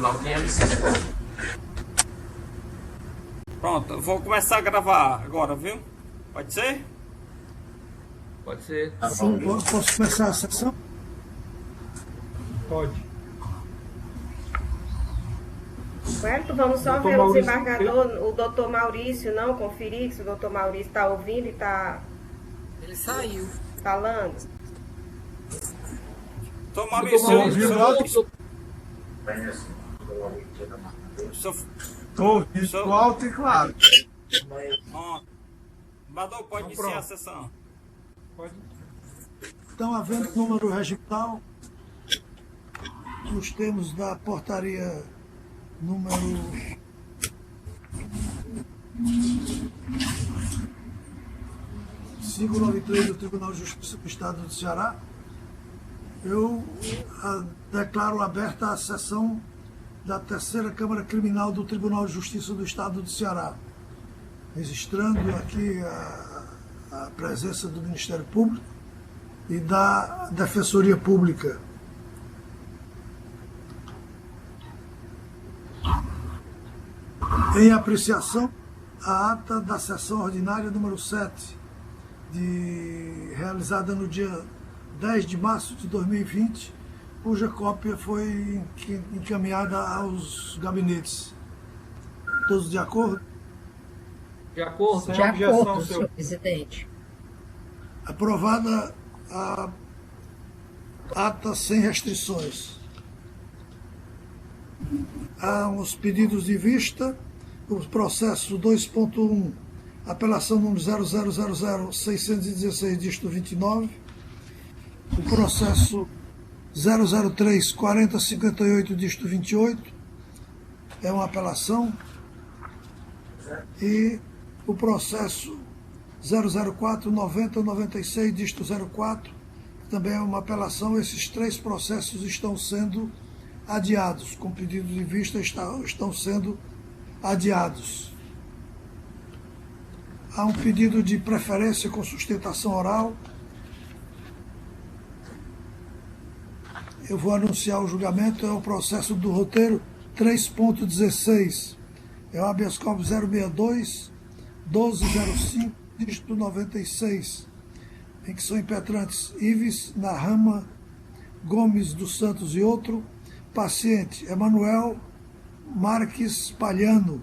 audiência. Pronto, eu vou começar a gravar agora, viu? Pode ser? Pode ser. Sim, posso começar a sessão? Pode. Certo? Vamos só Doutor ver Maurício, o desembargador, o doutor Maurício, não, conferir se o doutor Maurício está ouvindo e está Ele saiu. falando. Doutor Maurício, Estou ouvindo alto e claro. Badou, pode iniciar a sessão. Pode. Então, havendo número regimental, nos termos da portaria número 593 do Tribunal de Justiça do Estado do Ceará, eu declaro aberta a sessão da Terceira Câmara Criminal do Tribunal de Justiça do Estado do Ceará, registrando aqui a presença do Ministério Público e da Defensoria Pública. Em apreciação, a ata da sessão ordinária número 7, realizada no dia 10 de março de 2020, cuja cópia foi encaminhada aos gabinetes. Todos de acordo? De acordo, sem De objeção, acordo, senhor. senhor presidente. Aprovada a ata sem restrições. Há os pedidos de vista, o processo 2.1, apelação número 0000-616, dígito 29, o processo 003-4058, dígito 28, é uma apelação, e o processo 004-9096, dígito 04, também é uma apelação. Esses três processos estão sendo adiados, com pedido de vista estão sendo adiados. Há um pedido de preferência com sustentação oral. Eu vou anunciar o julgamento, é o processo do roteiro 3.16, é o habeas corpus 062-1205, dígito 96, em que são impetrantes Ives Narrama Gomes dos Santos e outro, paciente Emanuel Marques Palhano,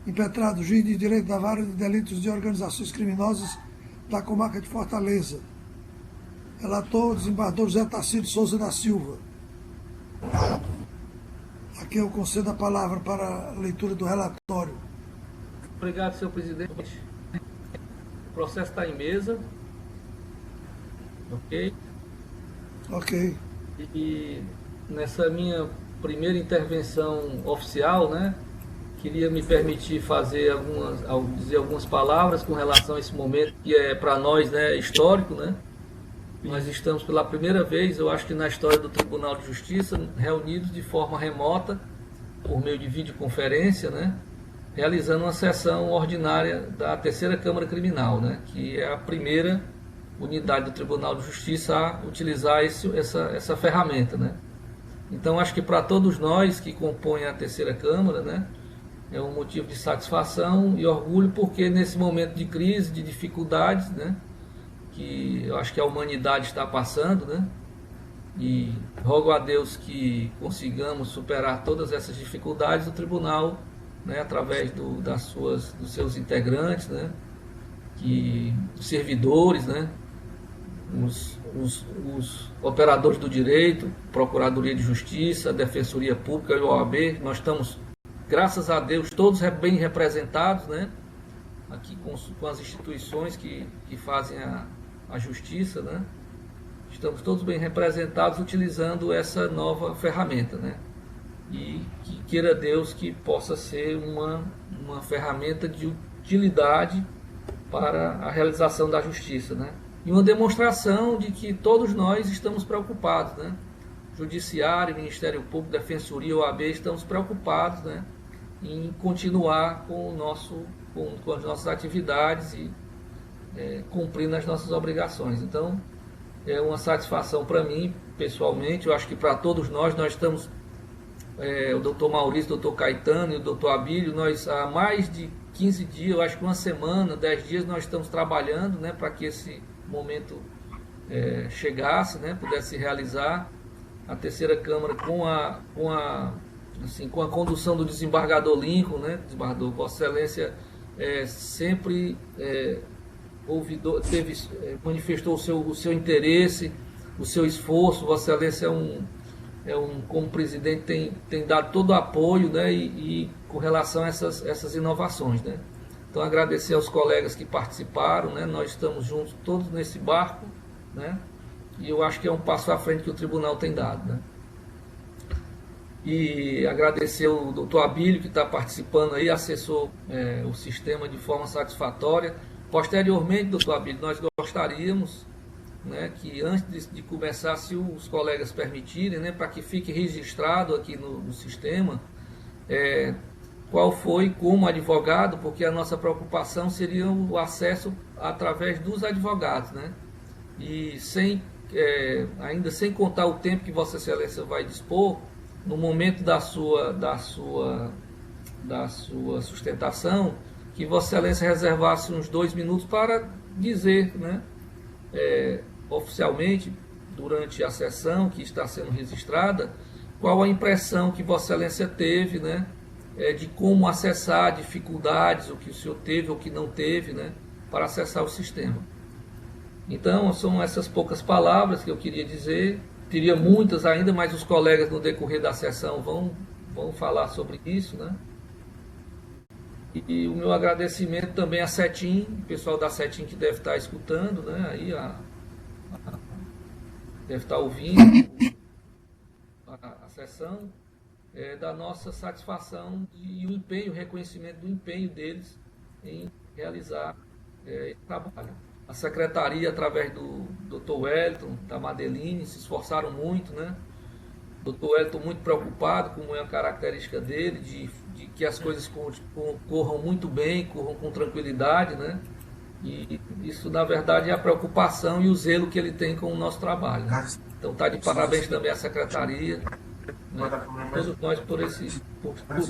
impetrado juiz de direito da Vara de Delitos de Organizações Criminosas da Comarca de Fortaleza. Relator, desembargador José Tarcísio Souza da Silva. Aqui eu concedo a palavra para a leitura do relatório. Obrigado, senhor presidente. O processo está em mesa. Ok? Ok. E nessa minha primeira intervenção oficial, né, queria me permitir dizer algumas palavras com relação a esse momento que é para nós, né, histórico, né? Nós estamos pela primeira vez, eu acho que na história do Tribunal de Justiça, reunidos de forma remota, por meio de videoconferência, né, realizando uma sessão ordinária da Terceira Câmara Criminal, né, que é a primeira unidade do Tribunal de Justiça a utilizar essa ferramenta, né. Então, acho que para todos nós que compõem a Terceira Câmara, né, é um motivo de satisfação e orgulho, porque nesse momento de crise, de dificuldades, né, que eu acho que a humanidade está passando, né, e rogo a Deus que consigamos superar todas essas dificuldades. O Tribunal, né, através dos seus integrantes, né, os servidores, né, os operadores do direito, Procuradoria de Justiça, Defensoria Pública e OAB, nós estamos, graças a Deus, todos bem representados, né, aqui com as instituições que fazem a justiça, né, estamos todos bem representados utilizando essa nova ferramenta, né, e que queira Deus que possa ser uma ferramenta de utilidade para a realização da justiça, né, e uma demonstração de que todos nós estamos preocupados, né, Judiciário, Ministério Público, Defensoria, OAB, estamos preocupados, né, em continuar com as nossas atividades e cumprindo as nossas obrigações. Então, é uma satisfação para mim, pessoalmente, eu acho que para todos nós estamos o doutor Maurício, o doutor Caetano e o doutor Abílio, nós há mais de 15 dias, eu acho que uma semana, 10 dias, nós estamos trabalhando, né, para que esse momento chegasse, né, pudesse se realizar. A terceira Câmara com a condução do desembargador Lincoln, né, desembargador, Vossa Excelência sempre manifestou o seu interesse, o seu esforço. Vossa Excelência como presidente tem dado todo o apoio, né, e com relação a essas inovações, né. Então agradecer aos colegas que participaram, né, nós estamos juntos todos nesse barco, né, e eu acho que é um passo à frente que o tribunal tem dado, né. E agradecer ao doutor Abílio, que está participando aí, acessou o sistema de forma satisfatória. Posteriormente, doutor Abílio, nós gostaríamos, né, que antes de começar, se os colegas permitirem, né, para que fique registrado aqui no sistema, qual foi como advogado, porque a nossa preocupação seria o acesso através dos advogados, né, e ainda sem contar o tempo que Vossa Excelência vai dispor, no momento da sua sustentação, que Vossa Excelência reservasse uns 2 minutos para dizer, né, oficialmente, durante a sessão que está sendo registrada, qual a impressão que Vossa Excelência teve, né, de como acessar, dificuldades, o que o senhor teve ou que não teve, né, para acessar o sistema. Então, são essas poucas palavras que eu queria dizer. Teria muitas ainda, mas os colegas no decorrer da sessão vão falar sobre isso, né? E o meu agradecimento também à CETIM, o pessoal da CETIM que deve estar escutando, né? Aí deve estar ouvindo a sessão, da nossa satisfação e o reconhecimento do empenho deles em realizar esse trabalho. A secretaria, através do Dr. Wellington, da Madeline, se esforçaram muito, né? O Dr. Wellington muito preocupado, como é a característica dele, de que as coisas corram muito bem, corram com tranquilidade, né? E isso, na verdade, é a preocupação e o zelo que ele tem com o nosso trabalho, né? Então, está de parabéns também à secretaria, né? Todos nós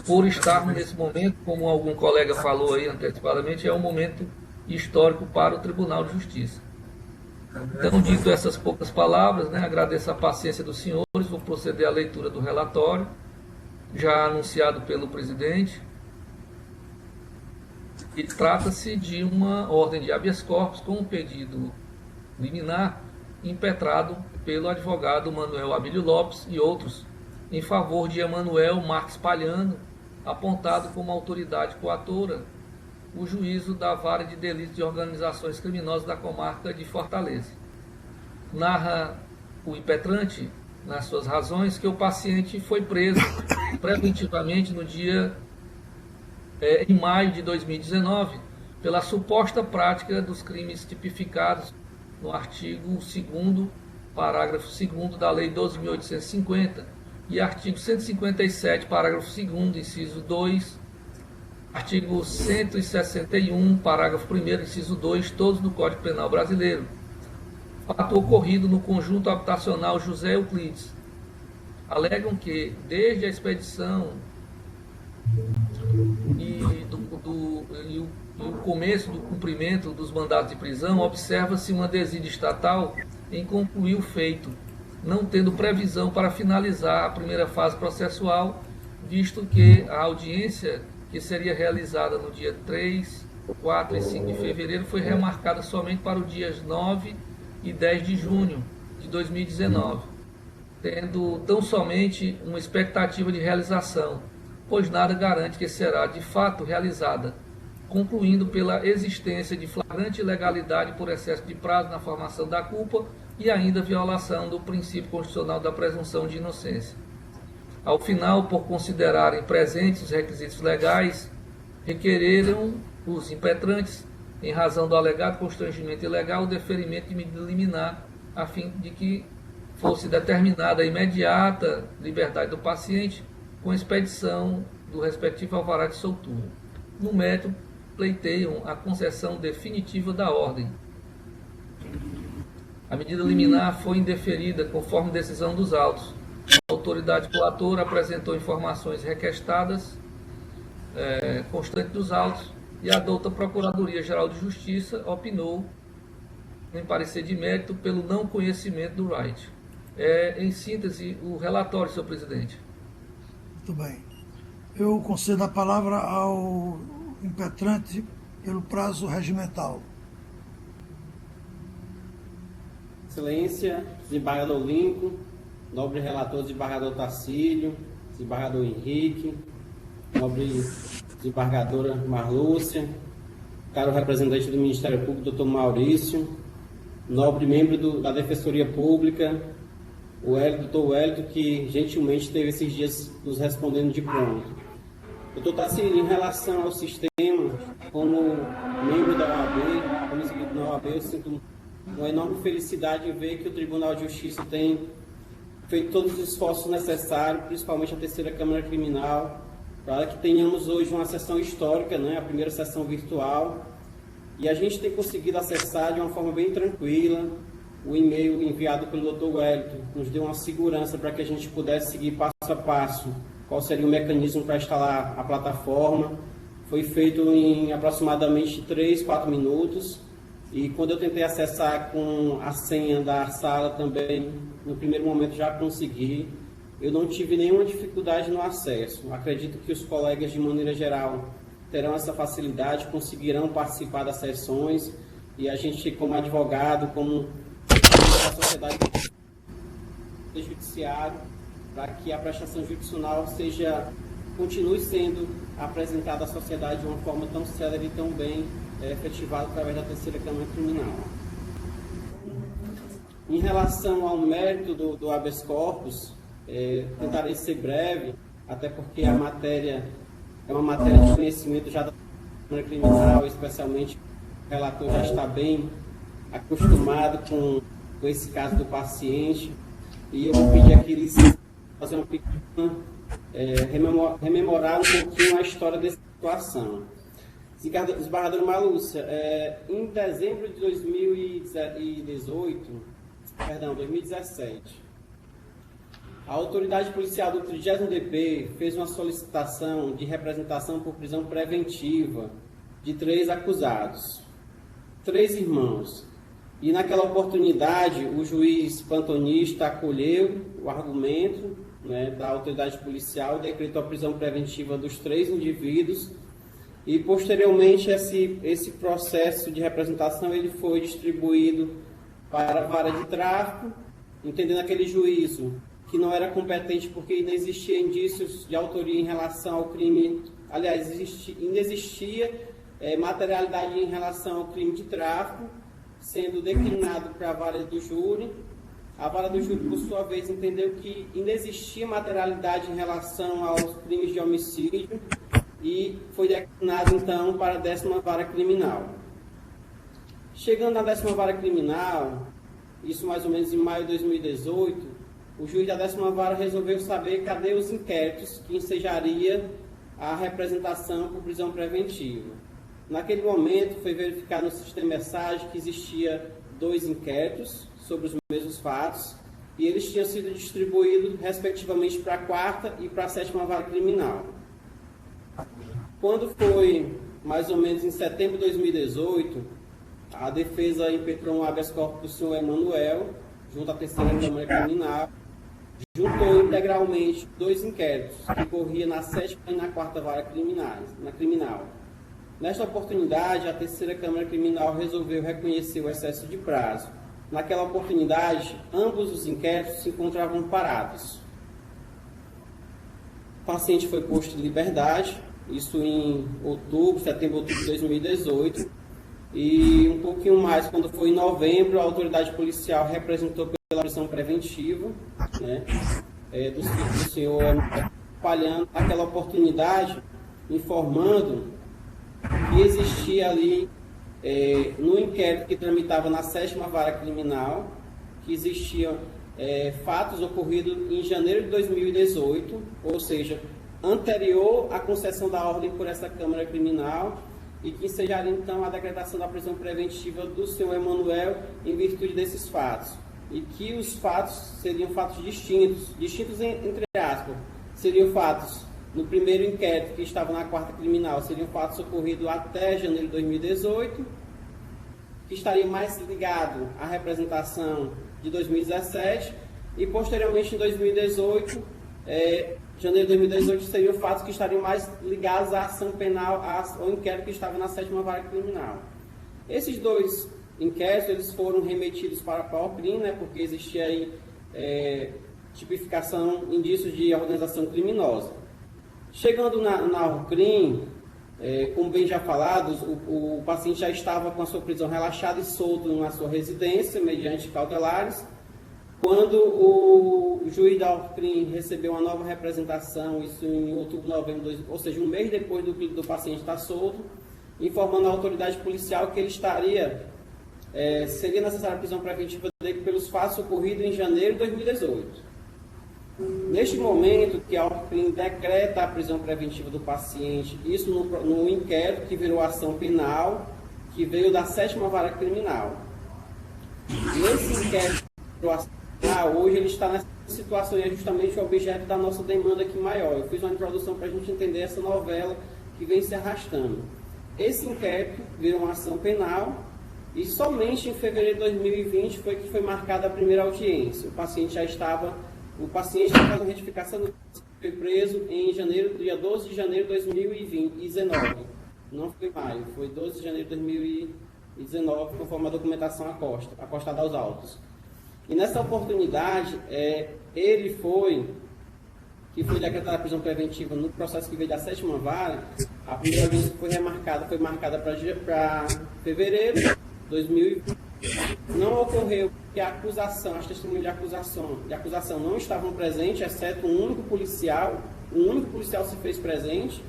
por estarmos nesse momento, como algum colega falou aí antecipadamente, é um momento histórico para o Tribunal de Justiça. Então, dito essas poucas palavras, né, agradeço a paciência dos senhores, vou proceder à leitura do relatório, já anunciado pelo presidente. E trata-se de uma ordem de habeas corpus com um pedido liminar impetrado pelo advogado Manuel Abílio Lopes e outros, em favor de Emanuel Marques Palhano, apontado como autoridade coatora, o juízo da Vara de Delitos de Organizações Criminosas da comarca de Fortaleza. Narra o impetrante, nas suas razões, que o paciente foi preso preventivamente no dia em maio de 2019 pela suposta prática dos crimes tipificados no artigo 2º, parágrafo 2º da Lei 12.850 e artigo 157, parágrafo 2º, inciso 2, artigo 161, parágrafo 1º, inciso 2, todos do Código Penal Brasileiro. Fato ocorrido no conjunto habitacional José Euclides. Alegam que, desde a expedição e o começo do cumprimento dos mandados de prisão, observa-se uma desídia estatal em concluir o feito, não tendo previsão para finalizar a primeira fase processual, visto que a audiência que seria realizada no dia 3, 4 e 5 de fevereiro foi remarcada somente para os dias 9 e 10 de junho de 2019, tendo tão somente uma expectativa de realização, pois nada garante que será de fato realizada, concluindo pela existência de flagrante ilegalidade por excesso de prazo na formação da culpa e ainda violação do princípio constitucional da presunção de inocência. Ao final, por considerarem presentes os requisitos legais, requereram os impetrantes, em razão do alegado constrangimento ilegal, o deferimento de medida liminar, a fim de que fosse determinada a imediata liberdade do paciente, com expedição do respectivo alvará de soltura. No mérito, pleiteiam a concessão definitiva da ordem. A medida liminar foi indeferida conforme decisão dos autos, A autoridade coatora apresentou informações requestadas, constante dos autos, e a douta Procuradoria-Geral de Justiça opinou, em parecer de mérito, pelo não conhecimento do Wright. Em síntese, o relatório, senhor presidente. Muito bem. Eu concedo a palavra ao impetrante pelo prazo regimental. Excelência, desembargador Lincoln, nobre relator desembargador Tarcílio, desembargador Henrique, nobre desembargadora Marlúcia, caro representante do Ministério Público, doutor Maurício, nobre membro da Defensoria Pública, o doutor Wellington, que gentilmente esteve esses dias nos respondendo de pronto. Doutor Tarcílio, em relação ao sistema, como membro da OAB, como inscrito na OAB, eu sinto uma enorme felicidade em ver que o Tribunal de Justiça tem feito todos os esforços necessários, principalmente a terceira Câmara Criminal, para que tenhamos hoje uma sessão histórica, né, a primeira sessão virtual, e a gente tem conseguido acessar de uma forma bem tranquila. O e-mail enviado pelo Dr. Wellington nos deu uma segurança para que a gente pudesse seguir passo a passo qual seria o mecanismo para instalar a plataforma. Foi feito em aproximadamente 3, 4 minutos. E quando eu tentei acessar com a senha da sala também, no primeiro momento já consegui. Eu não tive nenhuma dificuldade no acesso. Acredito que os colegas, de maneira geral, terão essa facilidade, conseguirão participar das sessões. E a gente, como advogado, como a sociedade judiciária, para que a prestação judicial continue sendo apresentada à sociedade de uma forma tão célere e tão bem efetivada através da terceira Câmara Criminal. Em relação ao mérito do habeas corpus, tentarei ser breve, até porque a matéria é uma matéria de conhecimento já da Câmara Criminal, especialmente o relator já está bem acostumado com esse caso do paciente, e eu vou pedir aqui licença fazer uma pequena rememorar um pouquinho a história dessa situação. Desembargadora Marlúcia, em dezembro de 2017, a autoridade policial do 30º DP fez uma solicitação de representação por prisão preventiva de 3 acusados, 3 irmãos. E naquela oportunidade, o juiz plantonista acolheu o argumento, né, da autoridade policial, decretou a prisão preventiva dos 3 indivíduos e, posteriormente, esse processo de representação ele foi distribuído para a vara de tráfico, entendendo aquele juízo que não era competente porque não existia indícios de autoria em relação ao crime, aliás, ainda existia materialidade em relação ao crime de tráfico, sendo declinado para a vara do júri. A vara do júri, por sua vez, entendeu que ainda existia materialidade em relação aos crimes de homicídio e foi declinado, então, para a 10ª Vara Criminal. Chegando na 10ª Vara Criminal, isso mais ou menos em maio de 2018, o juiz da 10ª Vara resolveu saber cadê os inquéritos que ensejaria a representação por prisão preventiva. Naquele momento, foi verificado no sistema mensagem que existia 2 inquéritos sobre os mesmos fatos e eles tinham sido distribuídos, respectivamente, para a 4ª e para a 7ª Vara Criminal. Quando foi, mais ou menos, em setembro de 2018, a defesa impetrou um habeas corpus do senhor Emanuel, junto à terceira Câmara Criminal, juntou integralmente 2 inquéritos, que corriam na 7ª e na 4ª Vara Criminal. Nesta oportunidade, a terceira Câmara Criminal resolveu reconhecer o excesso de prazo. Naquela oportunidade, ambos os inquéritos se encontravam parados. O paciente foi posto em liberdade, isso em setembro, outubro de 2018, e um pouquinho mais, quando foi em novembro, a autoridade policial representou pela prisão preventiva, né, do senhor falhando naquela oportunidade, informando que existia ali, no inquérito que tramitava na 7ª Vara Criminal, que existiam fatos ocorridos em janeiro de 2018, ou seja, anterior à concessão da ordem por essa Câmara Criminal, e que ensejaria então a decretação da prisão preventiva do senhor Emanuel em virtude desses fatos. e que os fatos seriam fatos distintos entre aspas. Seriam fatos, no primeiro inquérito que estava na quarta criminal, seriam fatos ocorridos até janeiro de 2018, que estaria mais ligado à representação de 2017, e posteriormente em 2018, janeiro de 2018, seriam fatos que estariam mais ligados à ação penal, ao inquérito que estava na 7ª Vara Criminal. Esses dois inquéritos, eles foram remetidos para a OCRIM, né, porque existia aí tipificação, indícios de organização criminosa. Chegando na OCRIM, como bem já falado, o paciente já estava com a sua prisão relaxada e solto na sua residência, mediante cautelares. Quando o juiz da OCRIM recebeu uma nova representação, isso em outubro, novembro, ou seja, um mês depois do paciente estar solto, informando a autoridade policial que ele seria necessária a prisão preventiva dele pelos fatos ocorridos em janeiro de 2018. Neste momento que a OCRIM decreta a prisão preventiva do paciente, isso no inquérito que virou ação penal, que veio da 7ª Vara Criminal. Nesse inquérito que virou ação penal, hoje ele está nessa situação e é justamente o objeto da nossa demanda aqui maior. Eu fiz uma introdução para a gente entender essa novela que vem se arrastando. Esse inquérito virou uma ação penal e somente em fevereiro de 2020 foi marcada a primeira audiência. O paciente estava fazendo retificação, foi preso em dia 12 de janeiro de 2019. Não foi maio, foi 12 de janeiro de 2019, conforme a documentação acostada aos autos. E nessa oportunidade, ele foi decretada a prisão preventiva no processo que veio da 7ª Vara. A primeira audiência foi marcada para fevereiro de 2020. Não ocorreu porque a acusação, as testemunhas de acusação não estavam presentes, exceto um único policial se fez presente.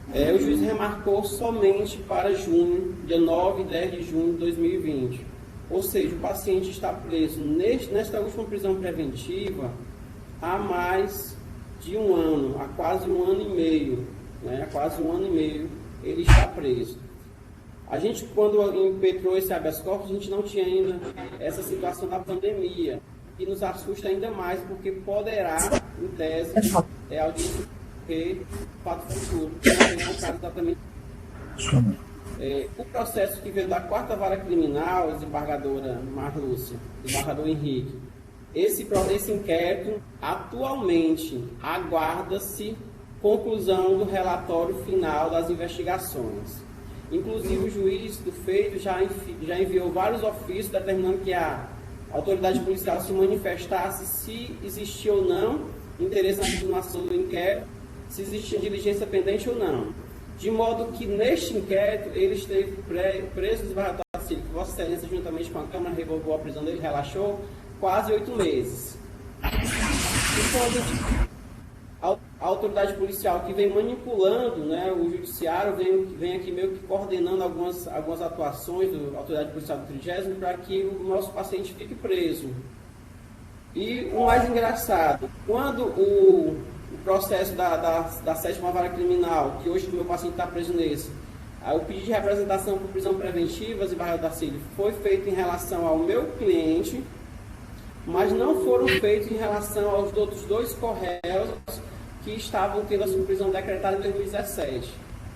O juiz remarcou somente para junho, dia 9 e 10 de junho de 2020. Ou seja, o paciente está preso nesta última prisão preventiva há mais de um ano, há quase um ano e meio. Há quase um ano e meio ele está preso. A gente, quando impetrou esse habeas corpus, a gente não tinha ainda essa situação da pandemia, que nos assusta ainda mais, porque poderá, em tese, audiência ocorrer fato futuro, que não é o caso exatamente. O processo que veio da 4ª Vara Criminal, desembargadora Marlúcia, desembargador Henrique, esse inquérito, atualmente, aguarda-se conclusão do relatório final das investigações. Inclusive, o juiz do feito já enviou vários ofícios determinando que a autoridade policial se manifestasse se existia ou não interesse na continuação do inquérito, se existia diligência pendente ou não. De modo que, neste inquérito, ele esteve preso desembargador Tacílio, que Vossa Excelência, juntamente com a Câmara, revogou a prisão dele, relaxou, quase 8 meses. E quando a autoridade policial que vem manipulando, né, o judiciário vem aqui meio que coordenando algumas atuações da autoridade policial do 30º para que o nosso paciente fique preso. E o mais engraçado, quando o processo da 7ª Vara Criminal, que hoje o meu paciente está preso nesse, o pedido de representação por prisão preventiva, desembargador Tacílio, foi feito em relação ao meu cliente, mas não foram feitos em relação aos outros 2 correios que estavam tendo a sua prisão decretada em 2017.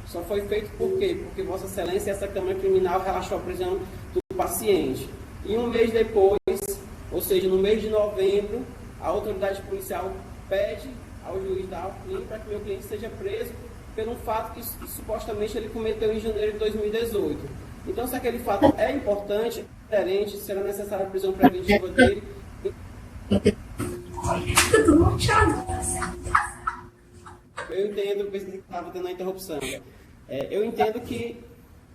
Só foi feito por quê? Porque Vossa Excelência, essa Câmara Criminal, relaxou a prisão do paciente. E um mês depois, ou seja, no mês de novembro, a autoridade policial pede ao juiz da OCRIM para que meu cliente seja preso pelo fato que supostamente ele cometeu em janeiro de 2018. Então, se aquele fato é importante, é diferente, será necessária a prisão preventiva dele. Eu entendo, pensei que estava tendo uma interrupção. Eu entendo que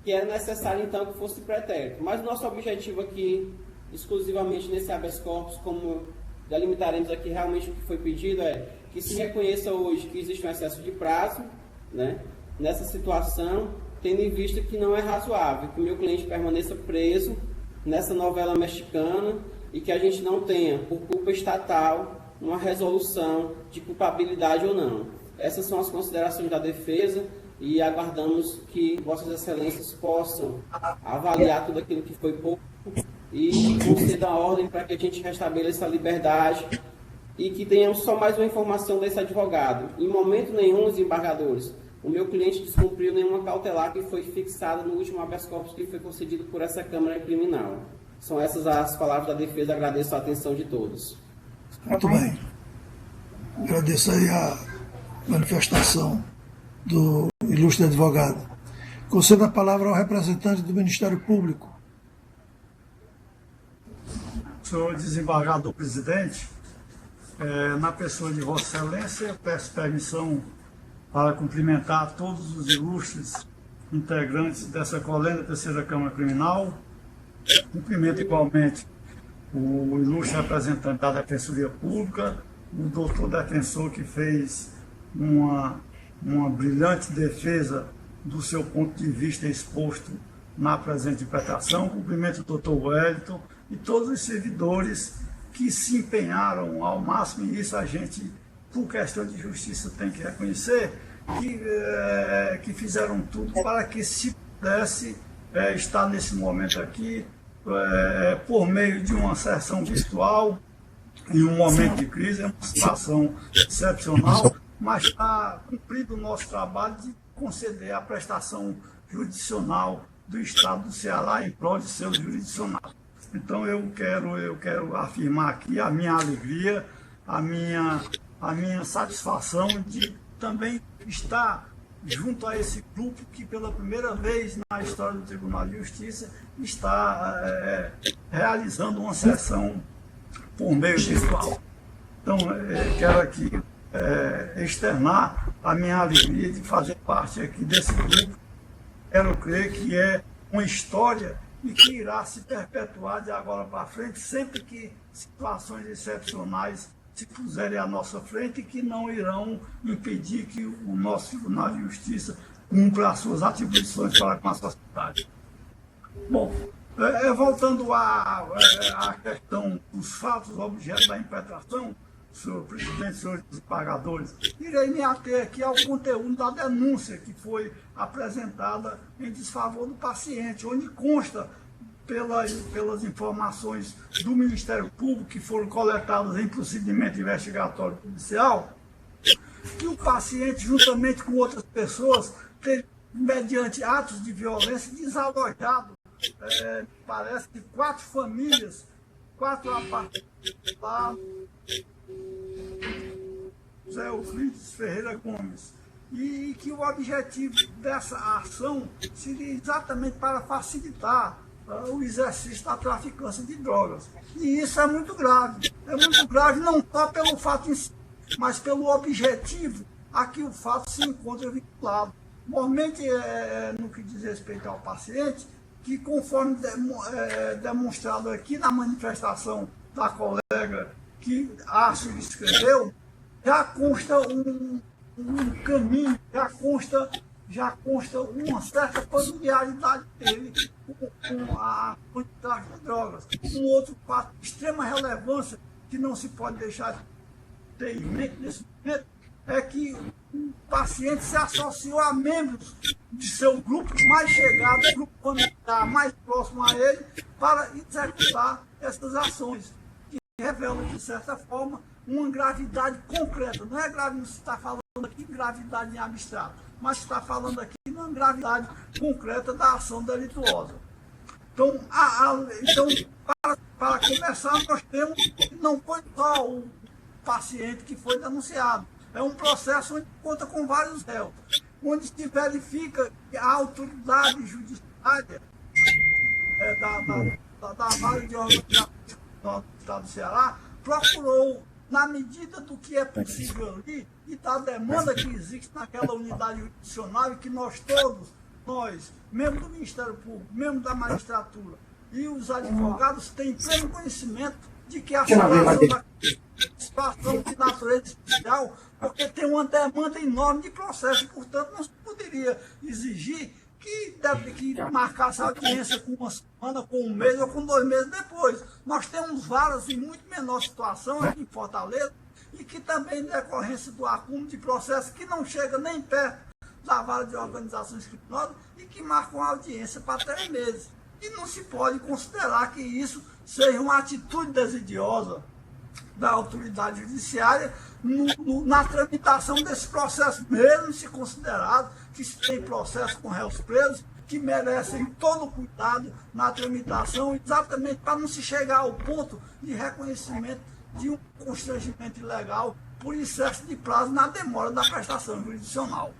era necessário, então, que fosse pretérito. Mas o nosso objetivo aqui, exclusivamente nesse habeas corpus, como delimitaremos aqui realmente o que foi pedido, é que se reconheça hoje que existe um excesso de prazo, né, nessa situação, tendo em vista que não é razoável que o meu cliente permaneça preso nessa novela mexicana e que a gente não tenha, por culpa estatal, uma resolução de culpabilidade ou não. Essas são as considerações da defesa e aguardamos que Vossas Excelências possam avaliar tudo aquilo que foi pouco e conceda a ordem para que a gente restabeleça a liberdade e que tenhamos só mais uma informação desse advogado. Em momento nenhum, os embargadores, o meu cliente descumpriu nenhuma cautelar que foi fixada no último habeas corpus que foi concedido por essa Câmara Criminal. São essas as palavras da defesa. Agradeço a atenção de todos. Muito bem. Agradeço aí a manifestação do ilustre advogado. Concedo a palavra ao representante do Ministério Público. Senhor desembargador presidente, na pessoa de Vossa Excelência, peço permissão para cumprimentar todos os ilustres integrantes dessa colenda terceira Câmara Criminal. Cumprimento igualmente o ilustre representante da Defensoria Pública, o doutor defensor que fez uma brilhante defesa do seu ponto de vista exposto na presente interpretação. Cumprimento o doutor Wellington e todos os servidores que se empenharam ao máximo, e isso a gente, por questão de justiça, tem que reconhecer, que fizeram tudo para que se pudesse estar nesse momento aqui, por meio de uma sessão virtual, em um momento de crise, é uma situação excepcional, mas está cumprido o nosso trabalho de conceder a prestação jurisdicional do Estado do Ceará em prol de seus jurisdicionados. Então eu quero afirmar aqui a minha alegria, a minha satisfação de também estar junto a esse grupo que pela primeira vez na história do Tribunal de Justiça está realizando uma sessão por meio virtual. Então quero aqui externar a minha alegria de fazer parte aqui desse grupo. Quero crer que é uma história e que irá se perpetuar de agora para frente, sempre que situações excepcionais se puserem à nossa frente e que não irão impedir que o nosso Tribunal de Justiça cumpra as suas atribuições para com a sociedade. Bom, voltando à questão dos fatos objeto da impetração, senhor presidente, senhores desembargadores, irei me ater aqui ao conteúdo da denúncia que foi apresentada em desfavor do paciente, onde consta, pelas informações do Ministério Público que foram coletadas em procedimento investigatório policial, que o paciente, juntamente com outras pessoas, teve, mediante atos de violência, desalojado, parece que 4 famílias, 4 apartamentos lá, José Euclides Ferreira Gomes, e que o objetivo dessa ação seria exatamente para facilitar o exercício da traficância de drogas. E isso é muito grave. É muito grave não só pelo fato em si, mas pelo objetivo a que o fato se encontra vinculado. Normalmente, no que diz respeito ao paciente, que conforme demonstrado aqui na manifestação da colega que Arcio escreveu, já consta um caminho, já consta uma certa familiaridade dele com a quantidade de drogas. Um outro fato de extrema relevância que não se pode deixar de ter em mente nesse momento é que o paciente se associou a membros de seu grupo mais chegado, grupo familiar mais próximo a ele, para executar essas ações, que revelam, de certa forma, uma gravidade concreta. Não é grave, não se está falando aqui gravidade em abstrato, mas se está falando aqui de uma gravidade concreta da ação delituosa. Então, para começar, nós temos, não foi só o paciente que foi denunciado, é um processo onde conta com vários réus, onde se verifica que a autoridade judiciária da Vara de Organização do Estado do Ceará procurou, na medida do que é possível ali, e da demanda que existe naquela unidade jurisdicional, e que nós todos, membros do Ministério Público, membros da magistratura e os advogados têm pleno conhecimento de que a situação de natureza especial, porque tem uma demanda enorme de processo, e, portanto, não se poderia exigir que marcasse a audiência com uma semana, com um mês ou com 2 meses depois. Nós temos varas em muito menor situação aqui em Fortaleza, e que também, em decorrência do acúmulo de processos que não chega nem perto da vara de organizações criminosas, e que marcam a audiência para 3 meses. E não se pode considerar que isso seja uma atitude desidiosa da autoridade judiciária na tramitação desse processo, mesmo se considerado que se tem processo com réus presos que merecem todo o cuidado na tramitação, exatamente para não se chegar ao ponto de reconhecimento de um constrangimento ilegal por excesso de prazo na demora da prestação jurisdicional.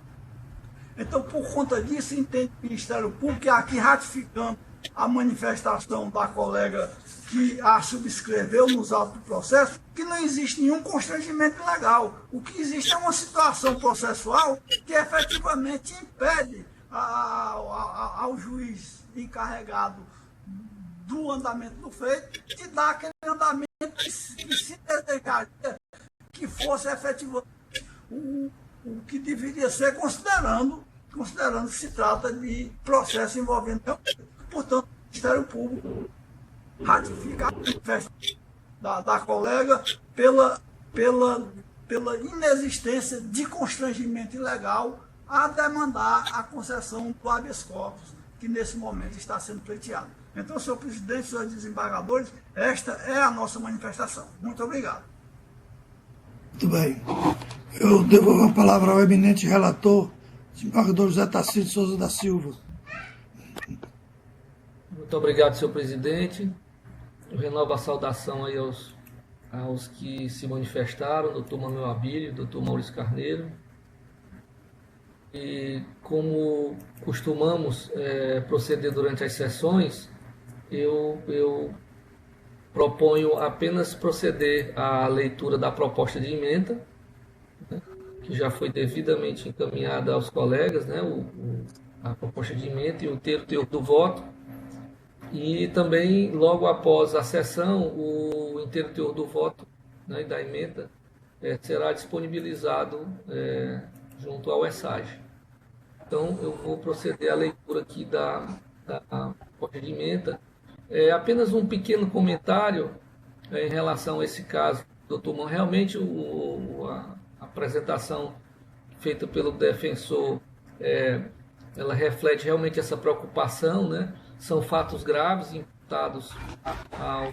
Então, por conta disso, entende o Ministério Público que aqui ratificando a manifestação da colega que a subscreveu nos autos do processo, que não existe nenhum constrangimento legal. O que existe é uma situação processual que efetivamente impede ao juiz encarregado do andamento do feito de dar aquele andamento que se desejaria que fosse efetivamente o que deveria ser, considerando que se trata de processo envolvendo. Portanto, o Ministério Público ratifica a manifestação da colega pela inexistência de constrangimento ilegal a demandar a concessão do habeas corpus, que nesse momento está sendo pleiteado. Então, senhor presidente, senhores desembargadores, esta é a nossa manifestação. Muito obrigado. Muito bem. Eu devolvo a palavra ao eminente relator, desembargador José Tarcísio Souza da Silva. Muito obrigado, senhor presidente. Eu renovo a saudação aí aos que se manifestaram, doutor Manuel Abílio, doutor Maurício Carneiro. E como costumamos proceder durante as sessões, eu proponho apenas proceder à leitura da proposta de emenda, né, que já foi devidamente encaminhada aos colegas, né, a proposta de emenda e o teor do voto. E também, logo após a sessão, o inteiro teor do voto, né, e da emenda será disponibilizado junto ao ESAG. Então, eu vou proceder à leitura aqui da proposta de emenda. Apenas um pequeno comentário em relação a esse caso, doutor Mão. Realmente, a apresentação feita pelo defensor, ela reflete realmente essa preocupação, né? São fatos graves imputados ao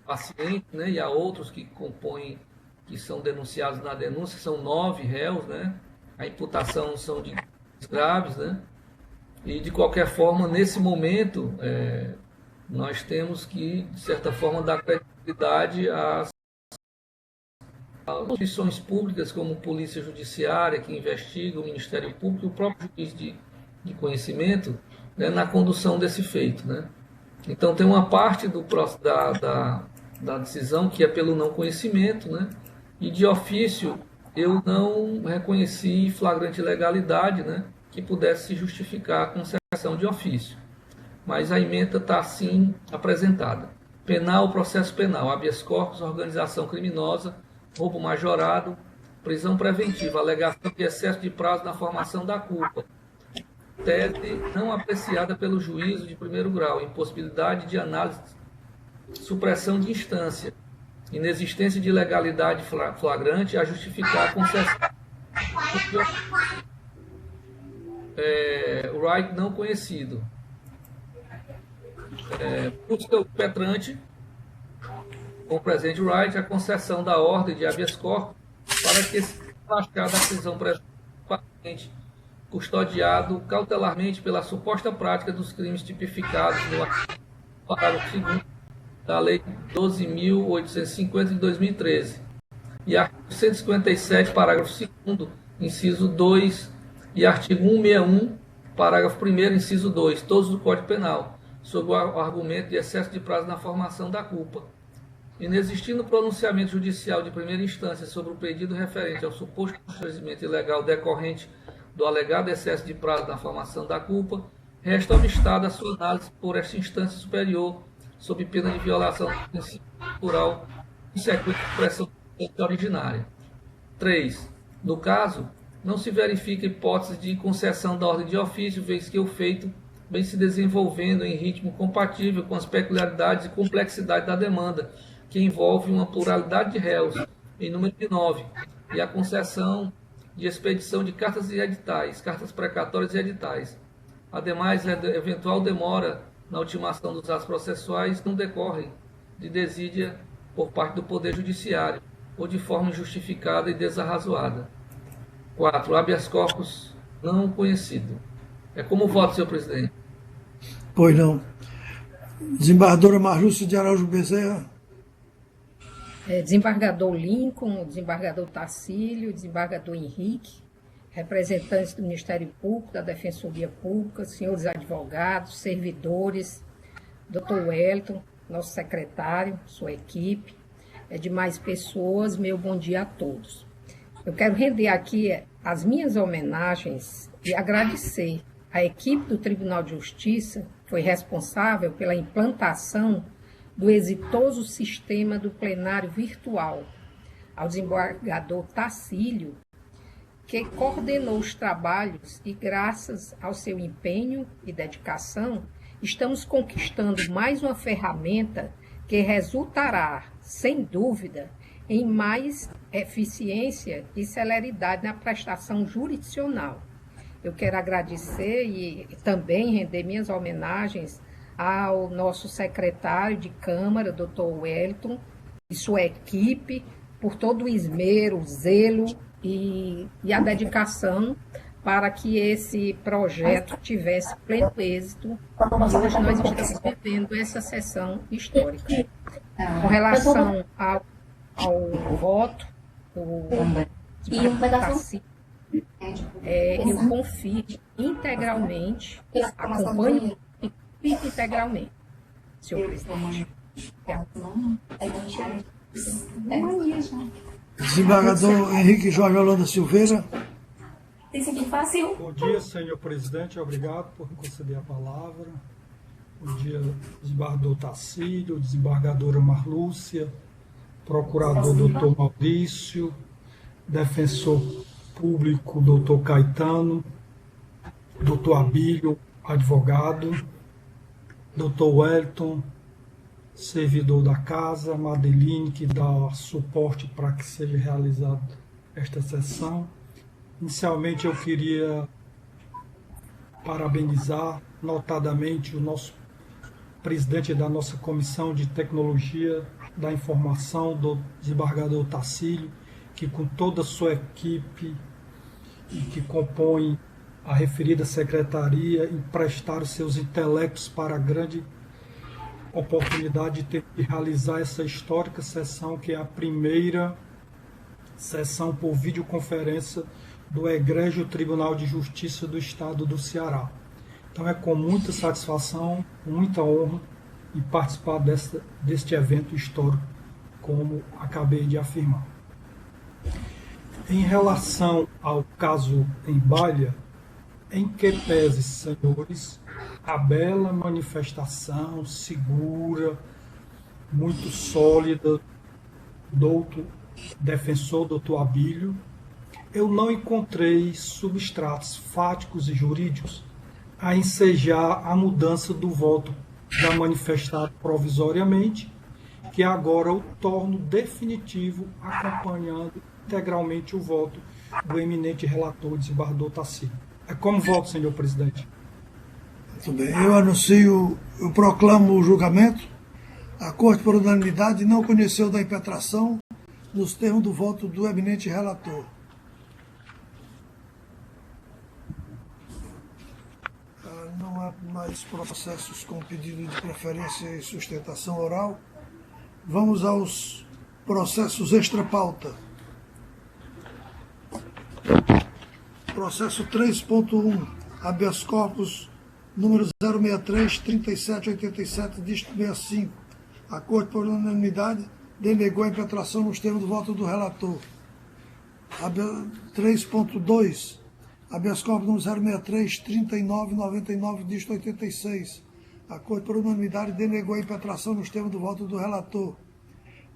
paciente, né, e a outros que compõem, que são denunciados na denúncia, são 9 réus, né? A imputação são de graves, né? E de qualquer forma, nesse momento, nós temos que, de certa forma, dar credibilidade às instituições públicas, como Polícia Judiciária, que investiga, o Ministério Público e o próprio juiz de conhecimento, né, na condução desse feito, né? Então tem uma parte da decisão que é pelo não conhecimento, né? E de ofício eu não reconheci flagrante ilegalidade, né, que pudesse se justificar a concessão de ofício. Mas a emenda está assim apresentada: penal, processo penal, habeas corpus, organização criminosa, roubo majorado, prisão preventiva, alegação de excesso de prazo na formação da culpa, tese não apreciada pelo juízo de primeiro grau, impossibilidade de análise, supressão de instância, inexistência de ilegalidade flagrante a justificar a concessão. Right não conhecido. Busca o petrante com o presente right a concessão da ordem de habeas corpus para que se relaxar da prisão preventiva custodiado cautelarmente pela suposta prática dos crimes tipificados no parágrafo 2º da Lei 12.850 de 2013 e artigo 157, parágrafo 2º, inciso 2 e artigo 161, parágrafo 1º, inciso 2, todos do Código Penal, sob o argumento de excesso de prazo na formação da culpa. Inexistindo pronunciamento judicial de primeira instância sobre o pedido referente ao suposto constrangimento ilegal decorrente do alegado excesso de prazo na formação da culpa, resta obstada a sua análise por esta instância superior, sob pena de violação do princípio cultural consequente de expressão originária. 3. No caso, não se verifica hipótese de concessão da ordem de ofício, vez que o feito vem se desenvolvendo em ritmo compatível com as peculiaridades e complexidade da demanda, que envolve uma pluralidade de réus, em número de 9, e a concessão de expedição de cartas e editais, cartas precatórias e editais. Ademais, a eventual demora na ultimação dos atos processuais não decorrem de desídia por parte do Poder Judiciário ou de forma injustificada e desarrazoada. 4. Habeas corpus não conhecido. É como voto, senhor presidente? Pois não. Desembargadora Marlúcia de Araújo Bezerra. Desembargador Lincoln, desembargador Tacílio, desembargador Henrique, representantes do Ministério Público, da Defensoria Pública, senhores advogados, servidores, doutor Wellington, nosso secretário, sua equipe, demais pessoas, meu bom dia a todos. Eu quero render aqui as minhas homenagens e agradecer à equipe do Tribunal de Justiça, que foi responsável pela implantação do exitoso sistema do plenário virtual, ao desembargador Tacílio, que coordenou os trabalhos e, graças ao seu empenho e dedicação, estamos conquistando mais uma ferramenta que resultará, sem dúvida, em mais eficiência e celeridade na prestação jurisdicional. Eu quero agradecer e também render minhas homenagens ao nosso secretário de Câmara, doutor Wellington, e sua equipe, por todo o esmero, o zelo e a dedicação para que esse projeto tivesse pleno êxito. E hoje nós estamos vivendo essa sessão histórica. Com relação ao voto do Tacílio, eu confio integralmente, acompanho integralmente, senhor presidente. Desembargador Henrique Jorge Holanda Silveira. Bom dia, senhor presidente. Obrigado por me conceder a palavra. Bom dia, desembargador Tacílio, desembargadora Marlúcia, procurador doutor Maurício, defensor público doutor Caetano, doutor Abílio, advogado, doutor Wellington, servidor da casa, Madeline, que dá suporte para que seja realizada esta sessão. Inicialmente eu queria parabenizar notadamente o nosso presidente da nossa Comissão de Tecnologia da Informação, do desembargador Tacílio, que com toda a sua equipe e que compõe a referida secretaria emprestaram seus intelectos para a grande oportunidade de ter que realizar essa histórica sessão, que é a primeira sessão por videoconferência do Egrégio Tribunal de Justiça do Estado do Ceará. Então é com muita satisfação, muita honra em participar deste evento histórico, como acabei de afirmar. Em relação ao caso Embalha, em que pese, senhores, a bela manifestação segura, muito sólida do defensor doutor Abílio, eu não encontrei substratos fáticos e jurídicos a ensejar a mudança do voto já manifestado provisoriamente, que agora o torno definitivo, acompanhando integralmente o voto do eminente relator, desembargador Tacílio. É como voto, senhor presidente. Muito bem. Eu proclamo o julgamento. A Corte, por unanimidade, não conheceu da impetração nos termos do voto do eminente relator. Não há mais processos com pedido de preferência e sustentação oral. Vamos aos processos extra-pauta. Processo 3.1, habeas corpus número 063-3787, dígito 65. A Corte, por unanimidade, denegou a impetração nos termos do voto do relator. 3.2, habeas corpus número 063-3999, dígito 86. A Corte, por unanimidade, denegou a impetração nos termos do voto do relator.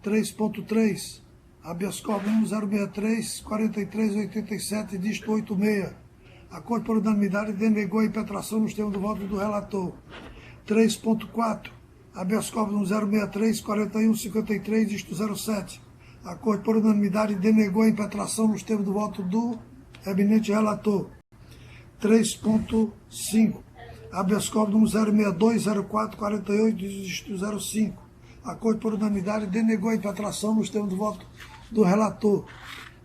3.3, habeas corpus número 063-4387, dígito 86. A Corte, por unanimidade, denegou a impetração nos termos do voto do relator. 3.4, habeas corpus número 063-4153, dígito 07. A Corte, por unanimidade, denegou a impetração nos termos do voto do eminente relator. 3.5, habeas corpus número 0620448, dígito 05. A Corte, por unanimidade, denegou a impetração nos termos do voto do relator.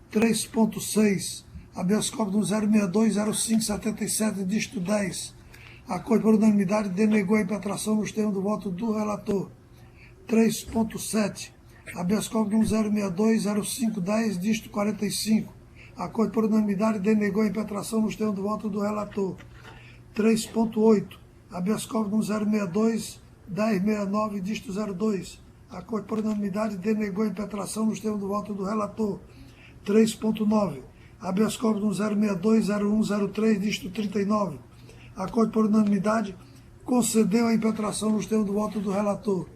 3.6. Habeas corpus número 0620577, dígito 10. A Corte, por unanimidade, denegou a impetração nos termos do voto do relator. 3.7. Habeas corpus número 0620510, dígito 45. A Corte, por unanimidade, denegou a impetração nos termos do voto do relator. 3.8. Habeas corpus número 0621069, dígito 02. A Corte, por unanimidade, denegou a impetração nos termos do voto do relator. 3.9. Habeas corpus número 0620103, dígito 39. A Corte, por unanimidade, concedeu a impetração nos termos do voto do relator.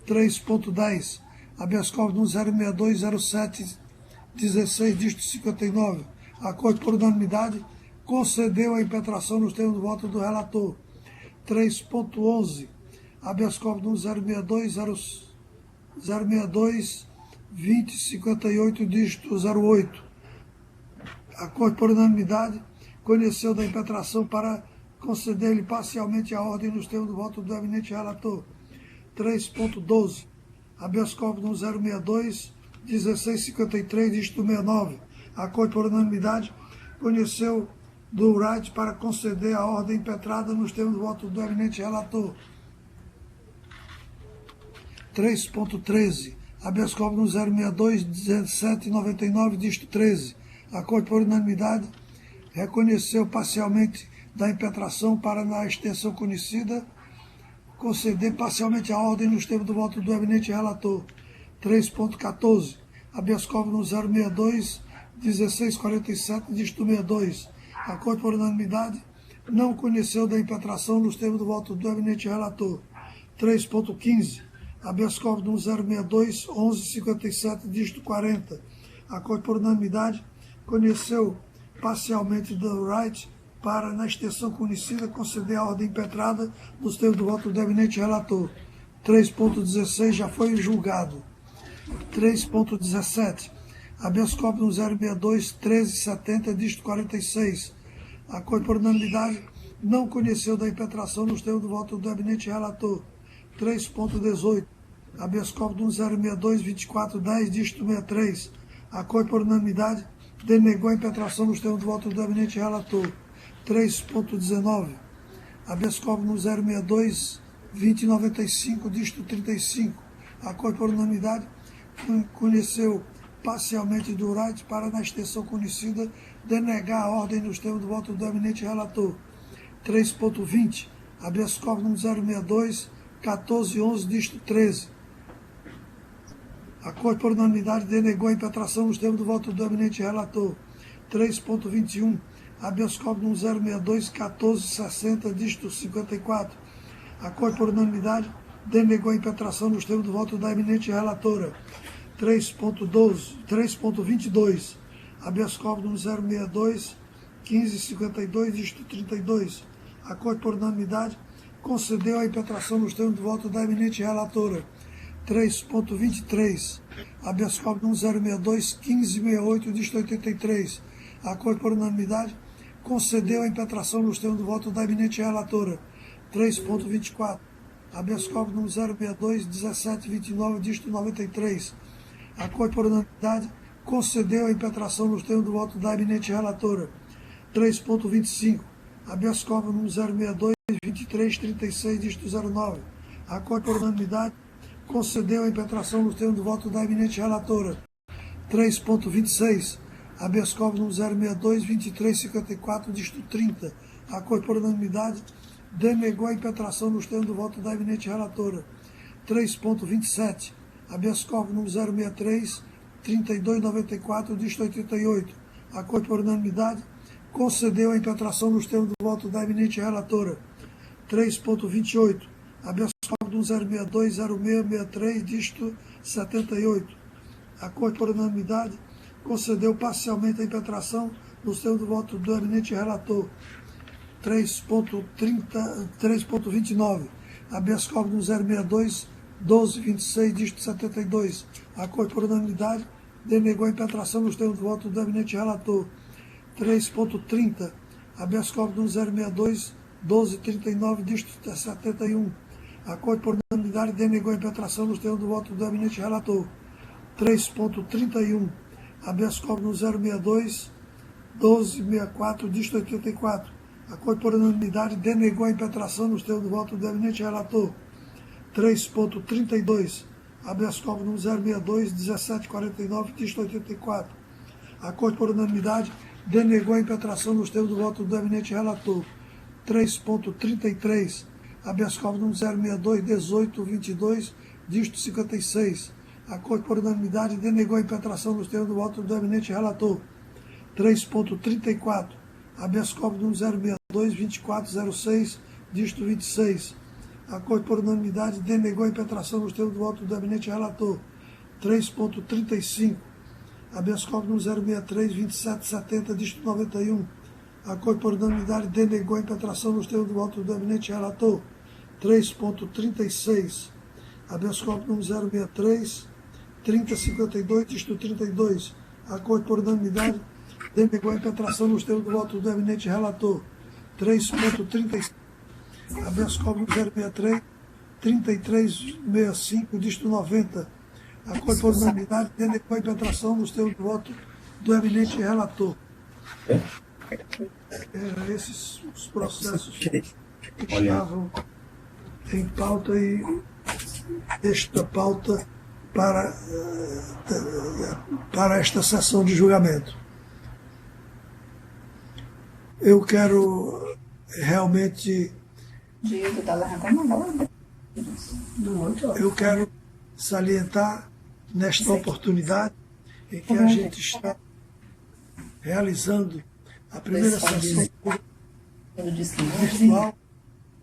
3.10. Habeas corpus número 0620716, dígito 59. A Corte, por unanimidade, concedeu a impetração nos termos do voto do relator. 3.11. Habeas corpus número 0622058, dígito 08. A Corte, por unanimidade, conheceu da impetração para conceder-lhe parcialmente a ordem nos termos do voto do eminente relator. 3.12. Habeas corpus número 0621653, dígito 69. A Corte, por unanimidade, conheceu do right para conceder a ordem impetrada nos termos do voto do eminente relator. 3.13. Habeas corpus número 0621799, dígito 13. A Corte, por unanimidade, reconheceu parcialmente da impetração para, na extensão conhecida, conceder parcialmente a ordem nos termos do voto do eminente relator. 3.14. Habeas corpus número 0621647, dígito 62. A Corte, por unanimidade, não conheceu da impetração nos termos do voto do eminente relator. 3.15. Habeas corpus número 0621157, dígito 40. A Corte, por unanimidade, conheceu parcialmente do right para, na extensão conhecida, conceder a ordem impetrada nos termos do voto do eminente relator. 3.16 já foi julgado. 3.17. Habeas corpus número 0621370, dígito 46. A Corte, por unanimidade, não conheceu da impetração nos termos do voto do eminente relator. 3.18. Habeas corpus número 0622410, dígito 63. A Corte, por unanimidade, denegou a impetração nos termos do voto do eminente relator. 3.19. Habeas corpus número 0622095, dígito 35. A Corte, por unanimidade, conheceu parcialmente do right para, na extensão conhecida, denegar a ordem nos termos do voto do eminente relator. 3.20. Habeas corpus número 0621411, dígito 13. A Corte, por unanimidade, denegou a impetração nos termos do voto do eminente relator. 3.21. Habeas corpus número 0621460, dígito 54. A Corte, por unanimidade, denegou a impetração nos termos do voto da eminente relatora. 3.22. Habeas corpus número 0621552, dígito 32. A Corte, por unanimidade, concedeu a impetração nos termos do voto da eminente relatora. 3.23. Habeas corpus número 0621568, dígito 83. A Corte, por unanimidade, concedeu a impetração nos termos do voto da eminente relatora. 3.24. Habeas corpus número 0621729, dígito 93. A Corte, por unanimidade, concedeu a impetração nos termos do voto da eminente relatora. 3.25. Habeas corpus número 0622336, dígito 09. A Corte, por unanimidade, concedeu a impetração nos termos do voto da eminente relatora. 3.26. Habeas corpus número 0622354, dígito 30. A Corte, por unanimidade, denegou a impetração nos termos do voto da eminente relatora. 3.27. Habeas corpus número 0633294, dígito 88. A Corte, por unanimidade, concedeu a impetração nos termos do voto da eminente relatora. 3.28. Habeas corpus número 0620663, dígito 78. A Corte, por unanimidade, concedeu parcialmente a impetração nos termos do voto do eminente relator. 3.29. Habeas corpus número 0621226, dígito 72. A Corte, por unanimidade, denegou a impetração nos termos do voto do eminente relator. 3.30. Habeas corpus número 1239, dígito 71. A Corte, por unanimidade, denegou a impetração nos termos do voto do eminente relator. 3.31. Habeas corpus no 062, 1264, dígito 84. A Corte, por unanimidade, denegou a impetração nos termos do voto do eminente relator. 3.32. Habeas corpus no 062, 1749, dígito 84. A Corte, por unanimidade, denegou a impetração nos termos do voto do eminente relator. 3.33. Habeas corpus no 062, 1822, dígito 56. A Corte, por unanimidade, denegou a impetração nos termos do voto do eminente relator. 3.34. Habeas corpus no 062, 2406, dígito 26. A Corte, por unanimidade, denegou a impetração nos termos do voto do eminente relator. 3.35. Habeas corpus no 063, 2770, dígito 91. A Corte, por unanimidade, denegou a impetração nos termos do voto do eminente relator. 3.36. Habeas corpus no 063, 3052, dígito 32. A Corte, por unanimidade, denegou a impetração nos termos do voto do eminente relator. 3.36. Habeas corpus no 063, 3365, dígito 90. A Corte, por unanimidade, denegou a impetração nos termos do voto do eminente relator. Eram esses os processos que estavam em pauta e esta pauta para esta sessão de julgamento. Eu quero realmente salientar nesta oportunidade em que a gente está realizando a primeira sessão virtual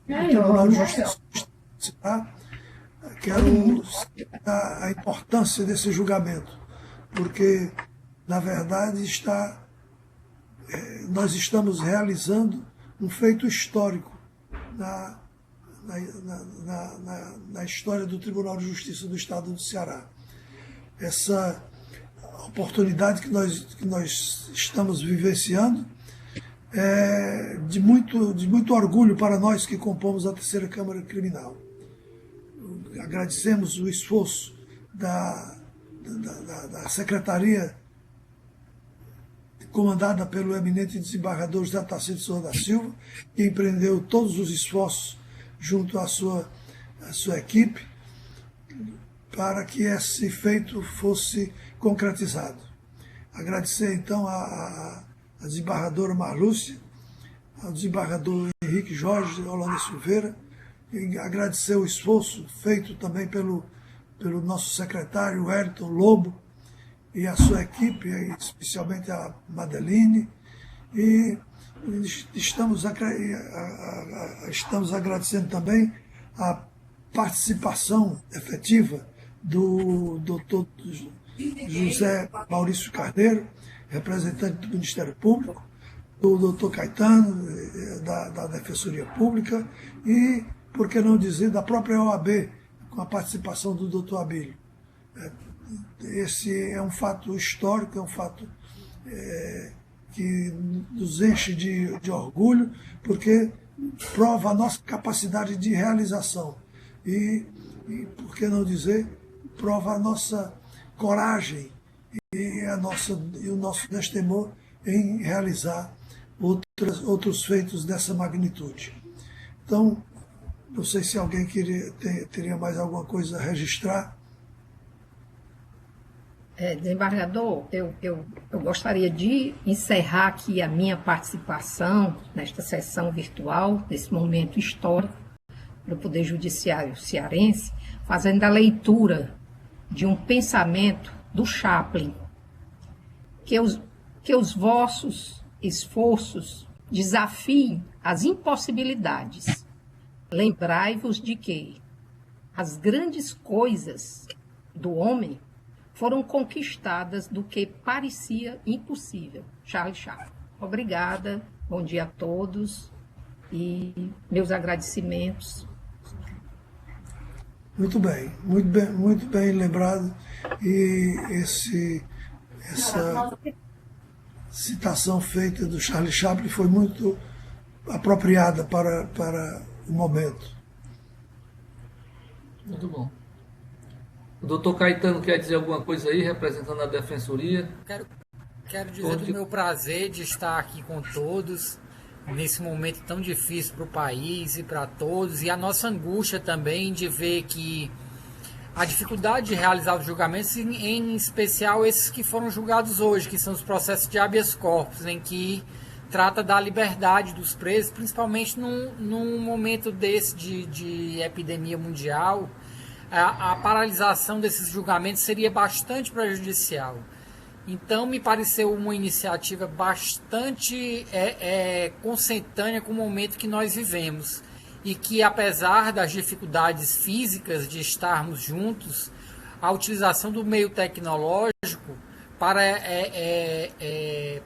do Tribunal de Justiça do Estado. Quero citar a importância desse julgamento, porque, na verdade, nós estamos realizando um feito histórico na história do Tribunal de Justiça do Estado do Ceará. Essa oportunidade que nós estamos vivenciando é de muito orgulho para nós que compomos a Terceira Câmara Criminal. Agradecemos o esforço da Secretaria comandada pelo eminente desembargador José Tarcísio Souza da Silva, que empreendeu todos os esforços junto à sua equipe para que esse feito fosse concretizado. Agradecer, então, a desembargadora Marlúcia, ao desembargador Henrique Jorge Holanda Silveira, e agradecer o esforço feito também pelo nosso secretário Wellington Lobo e a sua equipe, especialmente a Madeline, e estamos agradecendo também a participação efetiva do Dr. José Maurício Carneiro, representante do Ministério Público, do Dr. Caetano, da Defensoria Pública, e, por que não dizer, da própria OAB, com a participação do Dr. Abílio. Esse é um fato histórico, é um fato que nos enche de orgulho, porque prova a nossa capacidade de realização e, por que não dizer, prova a nossa coragem e o nosso destemor em realizar outros feitos dessa magnitude. Então, não sei se alguém teria mais alguma coisa a registrar. Desembargador, eu gostaria de encerrar aqui a minha participação nesta sessão virtual, nesse momento histórico do Poder Judiciário cearense, fazendo a leitura de um pensamento do Chaplin, que os vossos esforços desafiem as impossibilidades. Lembrai-vos de que as grandes coisas do homem foram conquistadas do que parecia impossível. Charles Chaplin. Obrigada, bom dia a todos e meus agradecimentos. Muito bem lembrado. E essa citação feita do Charles Chaplin foi muito apropriada para o momento. Muito bom. O doutor Caetano quer dizer alguma coisa aí, representando a Defensoria? Quero dizer do meu prazer de estar aqui com todos, nesse momento tão difícil para o país e para todos, e a nossa angústia também de ver que a dificuldade de realizar os julgamentos, em especial esses que foram julgados hoje, que são os processos de habeas corpus, em que trata da liberdade dos presos, principalmente num momento desse de epidemia mundial. A paralisação desses julgamentos seria bastante prejudicial. Então, me pareceu uma iniciativa bastante consentânea com o momento que nós vivemos. E que, apesar das dificuldades físicas de estarmos juntos, a utilização do meio tecnológico para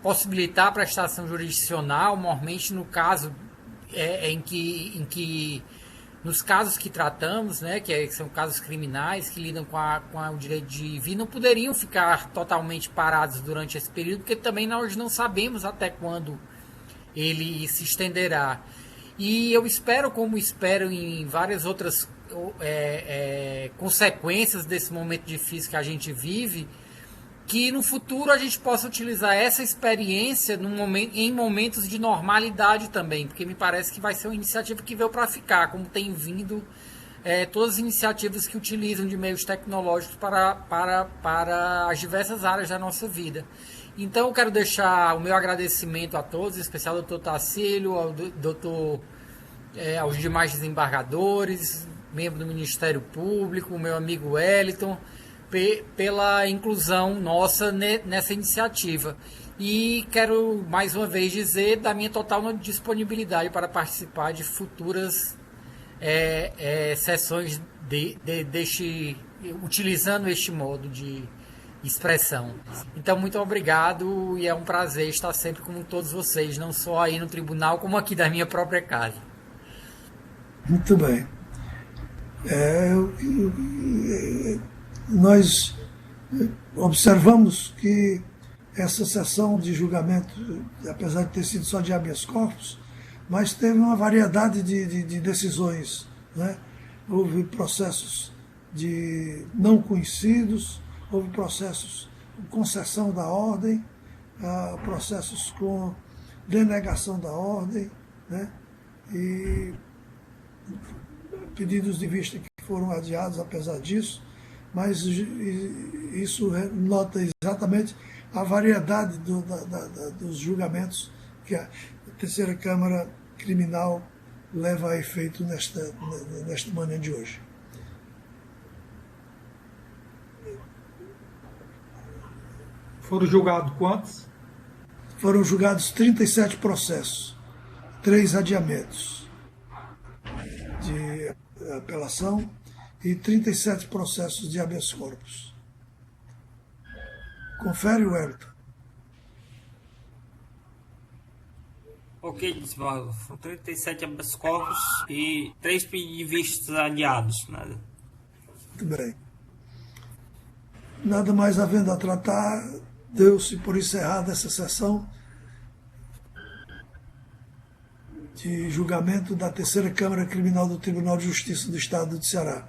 possibilitar a prestação jurisdicional, normalmente no caso nos casos que tratamos, né, que são casos criminais que lidam com o direito de vir, não poderiam ficar totalmente parados durante esse período, porque também nós não sabemos até quando ele se estenderá. E eu espero, como espero em várias outras consequências desse momento difícil que a gente vive, que no futuro a gente possa utilizar essa experiência em momentos de normalidade também, porque me parece que vai ser uma iniciativa que veio para ficar, como tem vindo todas as iniciativas que utilizam de meios tecnológicos para as diversas áreas da nossa vida. Então eu quero deixar o meu agradecimento a todos, em especial ao doutor Tacílio, aos demais desembargadores, membro do Ministério Público, o meu amigo Wellington, pela inclusão nossa nessa iniciativa. E quero mais uma vez dizer da minha total disponibilidade para participar de futuras sessões utilizando este modo de expressão. Então, muito obrigado e é um prazer estar sempre com todos vocês, não só aí no tribunal, como aqui da minha própria casa. Muito bem. Nós observamos que essa sessão de julgamento, apesar de ter sido só de habeas corpus, mas teve uma variedade de decisões, né? Houve processos de não conhecidos, houve processos com concessão da ordem, processos com denegação da ordem, né? E pedidos de vista que foram adiados apesar disso, mas isso nota exatamente a variedade dos julgamentos que a Terceira Câmara Criminal leva a efeito nesta manhã de hoje. Foram julgados quantos? Foram julgados 37 processos, 3 adiamentos de apelação e 37 processos de habeas corpus. Confere, Wellington. Ok, desembargador. São 37 habeas corpus e 3 pedidos de vistas adiados. Né? Muito bem. Nada mais havendo a tratar, deu-se por encerrada essa sessão de julgamento da Terceira Câmara Criminal do Tribunal de Justiça do Estado do Ceará.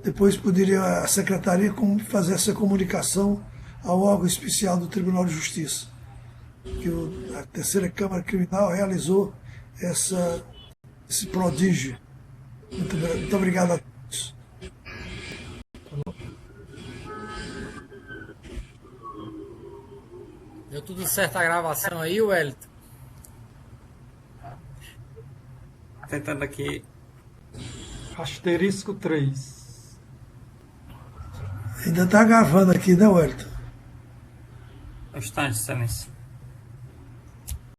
Depois poderia a Secretaria fazer essa comunicação ao órgão especial do Tribunal de Justiça, que a Terceira Câmara Criminal realizou esse prodígio. Muito obrigado a todos. Deu tudo certo a gravação aí, Wellington? Tentando aqui. Asterisco 3. Ainda está gravando aqui, né, Wellington? Bastante, excelência.